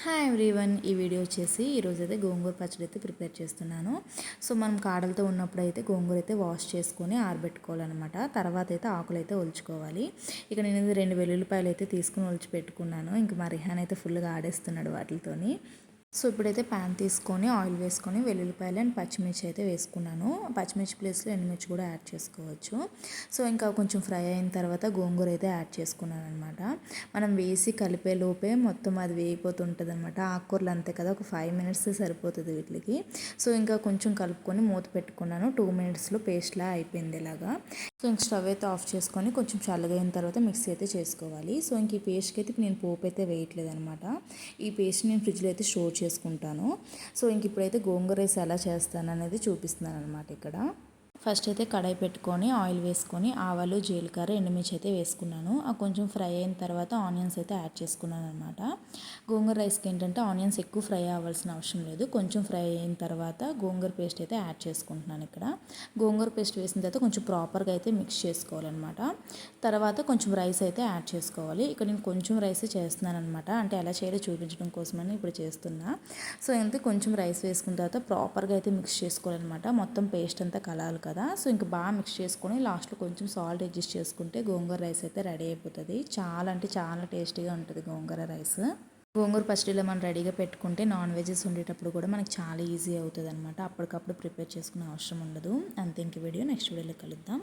Hi everyone, ఈ video వచ్చేసి ఈరోజైతే గోంగూర పచ్చడి అయితే ప్రిపేర్ చేస్తున్నాను. సో మనం కాడలతో ఉన్నప్పుడు అయితే గోంగూర అయితే వాష్ చేసుకొని ఆరబెట్టుకోవాలన్నమాట. తర్వాత అయితే ఆకులు అయితే ఒలుచుకోవాలి. ఇక నేను 2 వెల్లుల్లిపాయలు అయితే తీసుకుని ఒలిచి పెట్టుకున్నాను. ఇంక మా రిహాన్ అయితే ఫుల్గా ఆడేస్తున్నాడు వాటితోని. సో ఇప్పుడైతే ప్యాన్ తీసుకొని ఆయిల్ వేసుకొని వెల్లుల్లిపాయలు అండ్ పచ్చిమిర్చి అయితే వేసుకున్నాను. పచ్చిమిర్చి ప్లేస్లో ఎండుమిర్చి కూడా యాడ్ చేసుకోవచ్చు. సో ఇంకా కొంచెం ఫ్రై అయిన తర్వాత గోంగూర అయితే యాడ్ చేసుకున్నాను అనమాట. మనం వేసి కలిపే లోపే మొత్తం అది వేగిపోతుంటుంది అనమాట. ఆకుకూరలు అంతే కదా, ఒక 5 మినిట్స్ సరిపోతుంది వీటికి. సో ఇంకా కొంచెం కలుపుకొని మూత పెట్టుకున్నాను. 2 మినిట్స్లో పేస్ట్లా అయిపోయింది ఇలాగా. సో ఇంక స్టవ్ అయితే ఆఫ్ చేసుకొని కొంచెం చల్లగా అయిన తర్వాత మిక్సీ అయితే చేసుకోవాలి. సో ఇంక ఈ పేస్ట్కి అయితే నేను పోపు అయితే వేయట్లేదు అనమాట. ఈ పేస్ట్ నేను ఫ్రిడ్జ్లో అయితే స్టోర్ చేసుకుంటాను. సో ఇంక ఇప్పుడైతే గోంగూర రైస్ ఎలా చేస్తాను అనేది చూపిస్తున్నాను అనమాట ఇక్కడ. ఫస్ట్ అయితే కడాయి పెట్టుకొని ఆయిల్ వేసుకొని ఆవాలు, జీలకర్ర, ఎండుమిర్చి అయితే వేసుకున్నాను. ఆ కొంచెం ఫ్రై అయిన తర్వాత ఆనియన్స్ అయితే యాడ్ చేసుకున్నాను అనమాట. గోంగూర రైస్కి ఏంటంటే ఆనియన్స్ ఎక్కువ ఫ్రై అవ్వాల్సిన అవసరం లేదు. కొంచెం ఫ్రై అయిన తర్వాత గోంగూర పేస్ట్ అయితే యాడ్ చేసుకుంటున్నాను ఇక్కడ. గోంగూర పేస్ట్ వేసిన తర్వాత కొంచెం ప్రాపర్గా అయితే మిక్స్ చేసుకోవాలన్నమాట. తర్వాత కొంచెం రైస్ అయితే యాడ్ చేసుకోవాలి. ఇక్కడ నేను కొంచెం రైస్ చేస్తున్నాను అనమాట. అంటే ఎలా చేయాలో చూపించడం కోసమని ఇప్పుడు చేస్తున్నా. సో అయితే కొంచెం రైస్ వేసుకున్న తర్వాత ప్రాపర్గా అయితే మిక్స్ చేసుకోవాలన్నమాట. మొత్తం పేస్ట్ అంతా కలాలి కదా. సో ఇంకా బాగా మిక్స్ చేసుకొని లాస్ట్లో కొంచెం సాల్ట్ అడ్జస్ట్ చేసుకుంటే గోంగూర రైస్ అయితే రెడీ అయిపోతుంది. చాలా అంటే చాలా టేస్టీగా ఉంటుంది గోంగూర రైస్. గోంగూర పచ్చడిలో మనం రెడీగా పెట్టుకుంటే నాన్ వెజెస్ ఉండేటప్పుడు కూడా మనకి చాలా ఈజీ అవుతుంది అనమాట. అప్పటికప్పుడు ప్రిపేర్ చేసుకునే అవసరం ఉండదు. అంతే, ఇంక వీడియో నెక్స్ట్ వీడియోలో కలుద్దాం.